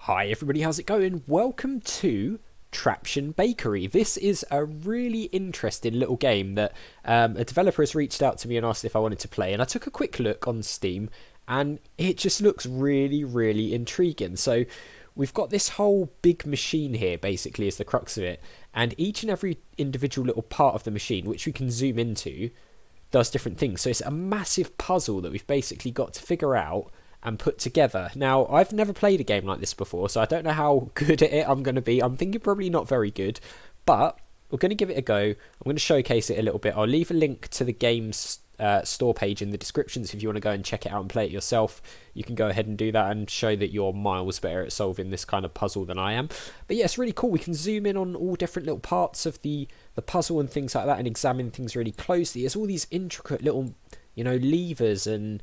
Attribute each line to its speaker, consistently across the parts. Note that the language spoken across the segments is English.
Speaker 1: Hi everybody, how's it going? Welcome to Traption Bakery. This is a really interesting little game that a developer has reached out to me and asked if I wanted to play, and I took a quick look on Steam and it just looks really intriguing. So we've got this whole big machine here basically is the crux of it, and each and every individual little part of the machine, which we can zoom into, does different things. So it's a massive puzzle that we've basically got to figure out and put together. Now, I've never played a game like this before, so I don't know how good at it I'm going to be. I'm thinking probably not very good, but we're going to give it a go. I'm going to showcase it a little bit. I'll leave a link to the game's store page in the description, so if you want to go and check it out and play it yourself, you can go ahead and do that and show that you're miles better at solving this kind of puzzle than I am. But yeah, it's really cool. We can zoom in on all different little parts of the puzzle and things like that and examine things really closely. There's all these intricate little, levers and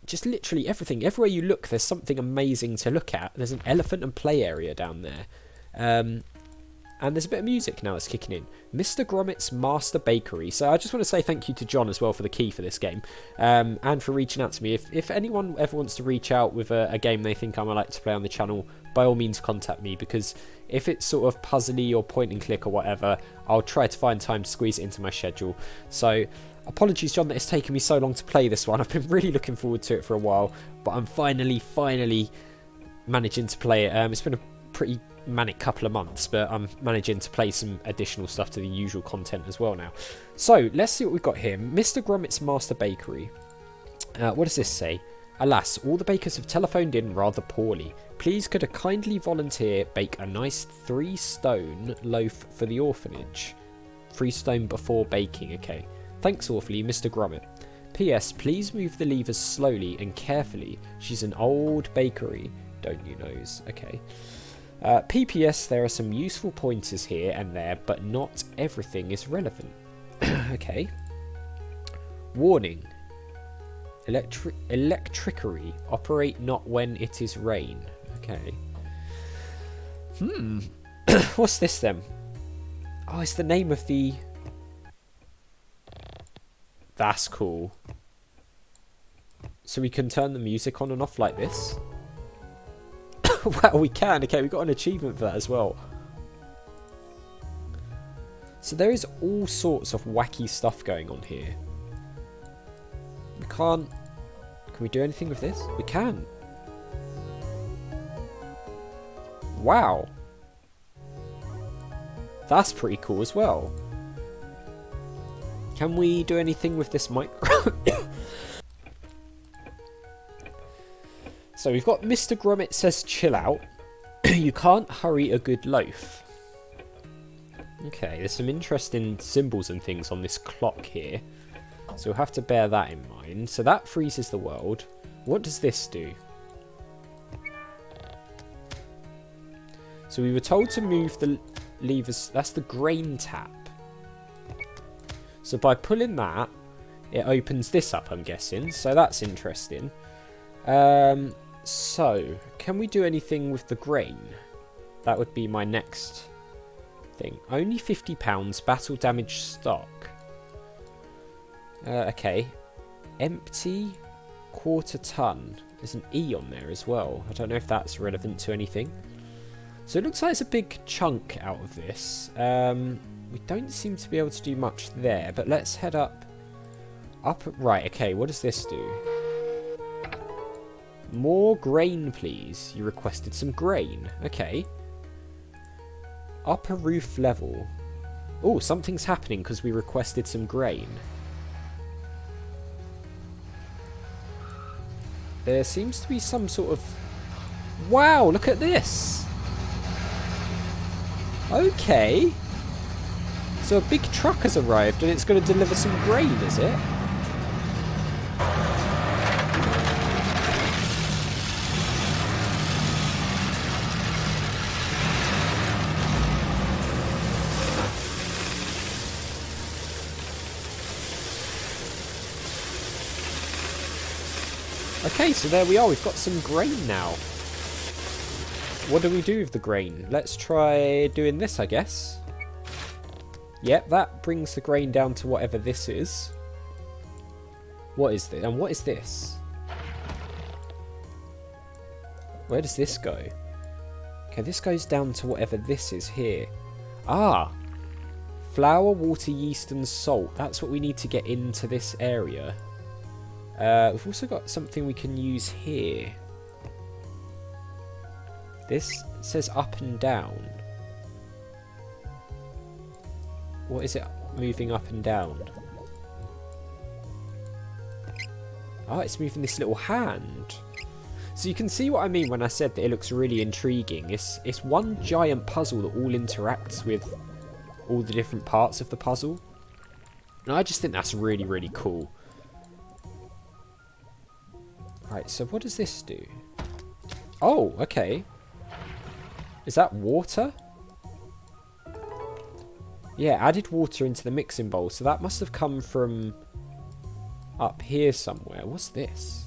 Speaker 1: just literally everything. Everywhere you look, there's something amazing to look at. There's an elephant and play area down there. And there's a bit of music now that's kicking in. Mr. Grommet's Master Bakery. So I just want to say thank you to John as well for the key for this game. And for reaching out to me. If anyone ever wants to reach out with a game they think I might like to play on the channel, by all means contact me. Because if it's sort of puzzly or point and click or whatever, I'll try to find time to squeeze it into my schedule. So apologies, John, that it's taken me so long to play this one. I've been really looking forward to it for a while, but I'm finally managing to play it. It's been a pretty manic couple of months, but I'm managing to play some additional stuff to the usual content as well now. So let's see what we've got here. Mr. Grommet's Master Bakery. What does this say? Alas, all the bakers have telephoned in rather poorly. Please could a kindly volunteer bake a nice 3-stone loaf for the orphanage? 3 stone before baking, okay. Thanks awfully, Mr. Grommet. P.S. Please move the levers slowly and carefully. She's an old bakery, don't you knows? Okay. P.P.S. There are some useful pointers here and there, but not everything is relevant. Okay. Warning. Electricery. Operate not when it is rain. Okay. What's this then? Oh, it's the name of the... That's cool. So we can turn the music on and off like this. Wow, we can. Okay, we got an achievement for that as well. So there is all sorts of wacky stuff going on here. We can't... Can we do anything with this? We can. Wow. That's pretty cool as well. Can we do anything with this micro? So we've got Mr. Grommet says chill out. You can't hurry a good loaf. Okay, there's some interesting symbols and things on this clock here. So we'll have to bear that in mind. So that freezes the world. What does this do? So we were told to move the levers. That's the grain tap. So by pulling that, it opens this up, I'm guessing. So that's interesting. So, can we do anything with the grain? That would be my next thing. Only £50, battle damage stock. Okay. Empty, quarter ton. There's an E on there as well. I don't know if that's relevant to anything. So it looks like it's a big chunk out of this. We don't seem to be able to do much there, but let's head up. Right, okay, what does this do? More grain, please. You requested some grain. Okay. Upper roof level. Oh, something's happening because we requested some grain. There seems to be some sort of... Wow, look at this! Okay. So a big truck has arrived and it's going to deliver some grain, is it? Okay, so there we are. We've got some grain now. What do we do with the grain? Let's try doing this, I guess. Yep, that brings the grain down to whatever this is. What is this? And what is this? Where does this go? Okay, this goes down to whatever this is here. Ah! Flour, water, yeast and salt. That's what we need to get into this area. We've also got something we can use here. This says up and down. What is it moving up and down? Oh, it's moving this little hand. So you can see what I mean when I said that it looks really intriguing. It's one giant puzzle that all interacts with all the different parts of the puzzle. And I just think that's really, really cool. Right, so what does this do? Oh, okay. Is that water? Yeah, added water into the mixing bowl. So that must have come from up here somewhere. What's this?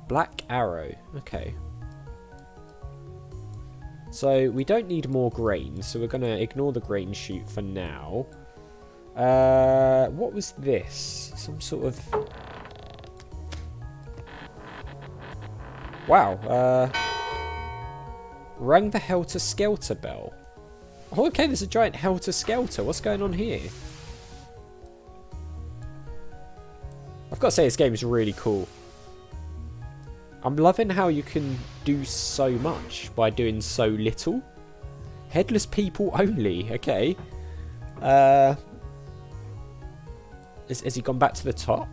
Speaker 1: Black arrow. Okay. So we don't need more grain, so we're going to ignore the grain chute for now. What was this? Some sort of... Wow. Rang the helter-skelter bell. Oh, okay, there's a giant helter-skelter. What's going on here? I've got to say, this game is really cool. I'm loving how you can do so much by doing so little. Headless people only. Okay. Has he gone back to the top?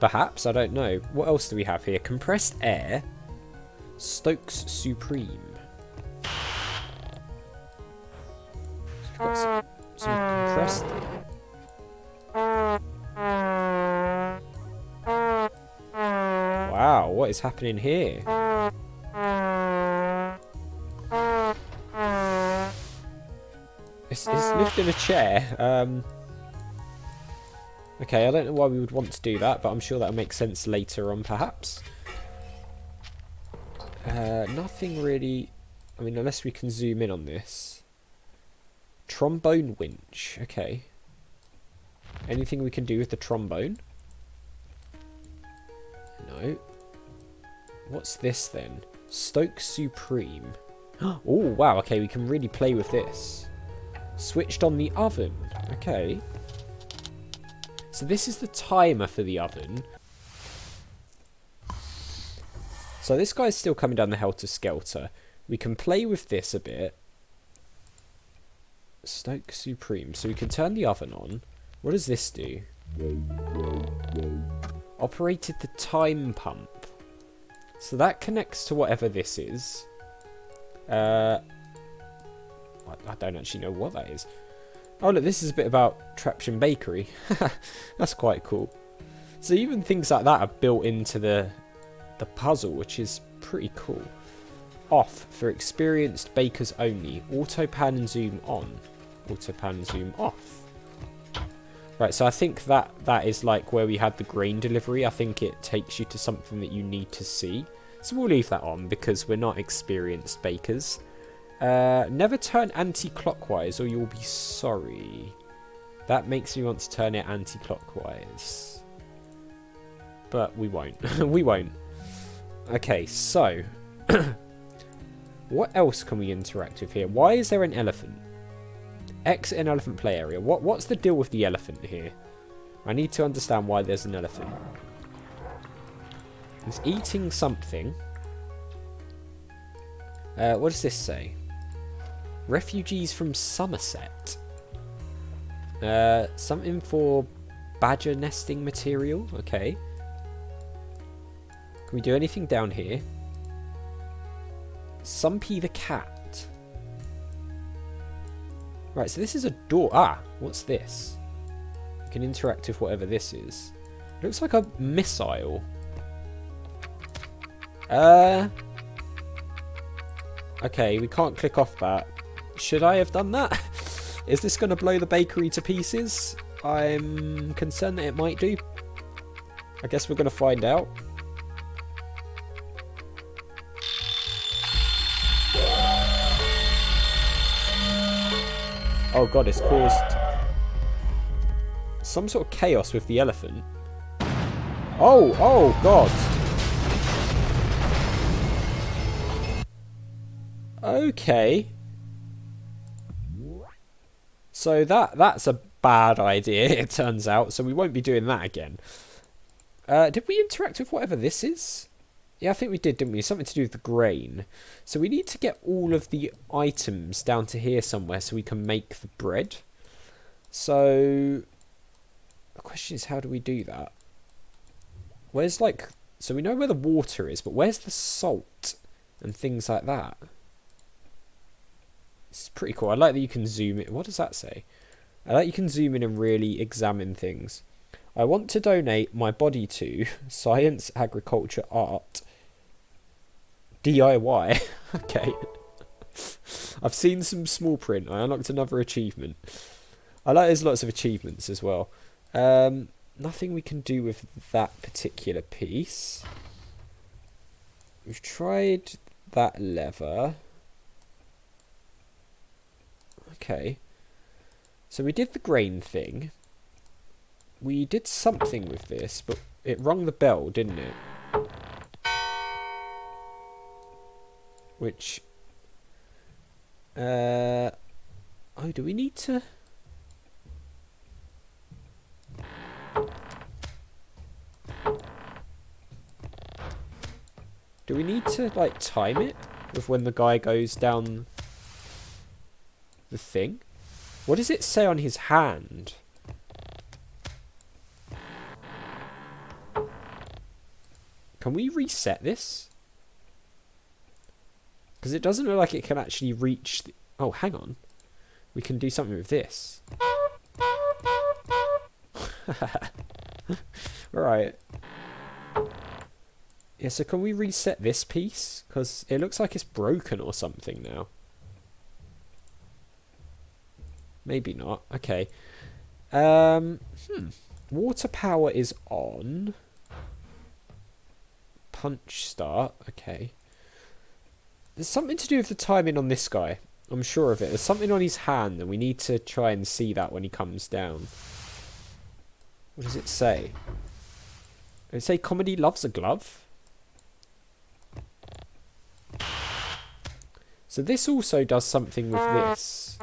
Speaker 1: Perhaps, I don't know. What else do we have here? Compressed air. Stokes Supreme. We've got some compressed air. Wow, what is happening here? It's lifting a chair. Okay, I don't know why we would want to do that, but I'm sure that'll make sense later on, perhaps. Nothing really... I mean, unless we can zoom in on this. Trombone winch. Okay. Anything we can do with the trombone? No. What's this then? Stoke Supreme. Oh, wow. Okay, we can really play with this. Switched on the oven. Okay. So this is the timer for the oven. So this guy's still coming down the helter-skelter. We can play with this a bit. Stoke Supreme. So we can turn the oven on. What does this do? Operated the time pump. So that connects to whatever this is. I don't actually know what that is. Oh look, this is a bit about Traption Bakery. That's quite cool. So even things like that are built into the puzzle, which is pretty cool. Off for experienced bakers only. Auto pan and zoom on. Auto pan and zoom off. Right, so I think that is like where we had the grain delivery. I think it takes you to something that you need to see. So we'll leave that on because we're not experienced bakers. Never turn anti-clockwise or you'll be sorry. That makes me want to turn it anti-clockwise. But we won't. We won't. Okay, so... what else can we interact with here? Why is there an elephant? Exit an elephant play area. What's the deal with the elephant here? I need to understand why there's an elephant. It's eating something. What does this say? Refugees from Somerset. Something for badger nesting material. Okay. Can we do anything down here? Sumpy the cat. Right, so this is a door. Ah, what's this? You can interact with whatever this is. It looks like a missile. Okay, we can't click off that. Should I have done that? Is this going to blow the bakery to pieces? I'm concerned that it might do. I guess we're going to find out. Oh god, it's caused some sort of chaos with the elephant. Oh god. Okay. So that's a bad idea, it turns out. So we won't be doing that again. Did we interact with whatever this is? Yeah, I think we did, didn't we? Something to do with the grain. So we need to get all of the items down to here somewhere so we can make the bread. So the question is, how do we do that? Where's like... So we know where the water is, but where's the salt and things like that? It's pretty cool. I like that you can zoom in. What does that say? I like you can zoom in and really examine things. I want to donate my body to Science, Agriculture, Art, DIY. Okay. I've seen some small print. I unlocked another achievement. I like there's lots of achievements as well. Nothing we can do with that particular piece. We've tried that lever. Okay. So we did the grain thing. We did something with this, but it rung the bell, didn't it? Which... oh, do we need to... Do we need to, like, time it with when the guy goes down the thing? What does it say on his hand? Can we reset this? Because it doesn't look like it can actually reach... Oh, hang on. We can do something with this. Right. Yeah, so can we reset this piece? Because it looks like it's broken or something now. Maybe not. Okay. Water power is on. Punch start. Okay. There's something to do with the timing on this guy. I'm sure of it. There's something on his hand and we need to try and see that when he comes down. What does it say? Does it say comedy loves a glove? So this also does something with this.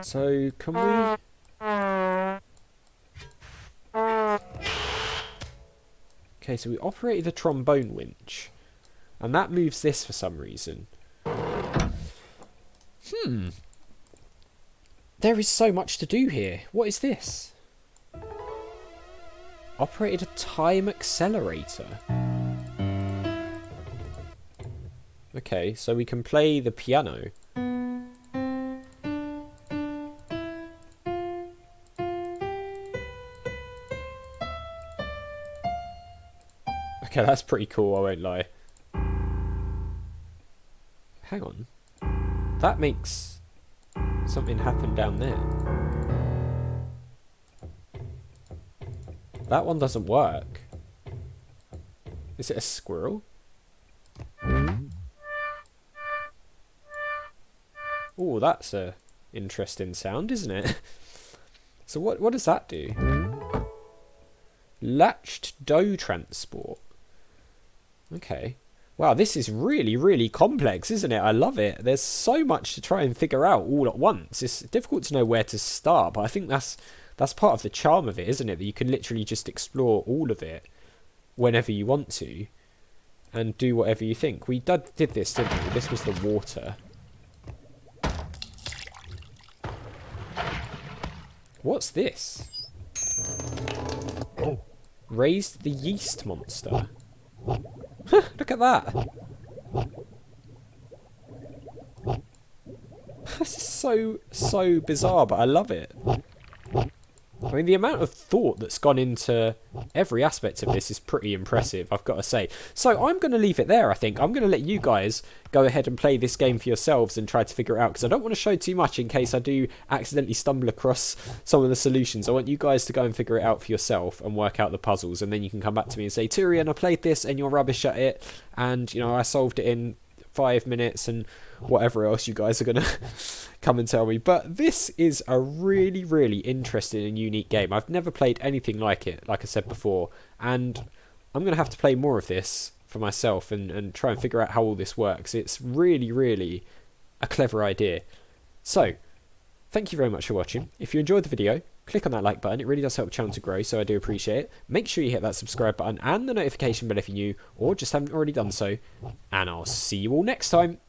Speaker 1: So can we... Okay, so we operated the trombone winch. And that moves this for some reason. There is so much to do here. What is this? Operated a time accelerator. Okay, so we can play the piano. Okay, that's pretty cool, I won't lie. Hang on. That makes something happen down there. That one doesn't work. Is it a squirrel? Oh, that's a interesting sound, isn't it? So what does that do? Latched dough transport. Okay. Wow, this is really, really complex, isn't it? I love it. There's so much to try and figure out all at once. It's difficult to know where to start, but I think that's part of the charm of it, isn't it? That you can literally just explore all of it whenever you want to and do whatever you think. We did this, didn't we? This was the water. What's this? Raised the yeast monster. Look at that. This is so bizarre, but I love it. I mean, the amount of thought that's gone into every aspect of this is pretty impressive, I've got to say. So I'm going to leave it there, I think. I'm going to let you guys go ahead and play this game for yourselves and try to figure it out, because I don't want to show too much in case I do accidentally stumble across some of the solutions. I want you guys to go and figure it out for yourself and work out the puzzles, and then you can come back to me and say, Turian, I played this and you're rubbish at it, and, you know, I solved it in 5 minutes and whatever else you guys are going to come and tell me. But this is a really, really interesting and unique game. I've never played anything like it, like I said before, and I'm going to have to play more of this for myself and try and figure out how all this works. It's really, really a clever idea. So, thank you very much for watching. If you enjoyed the video, click on that like button. It really does help the channel to grow, so I do appreciate it. Make sure you hit that subscribe button and the notification bell if you're new, or just haven't already done so. And I'll see you all next time.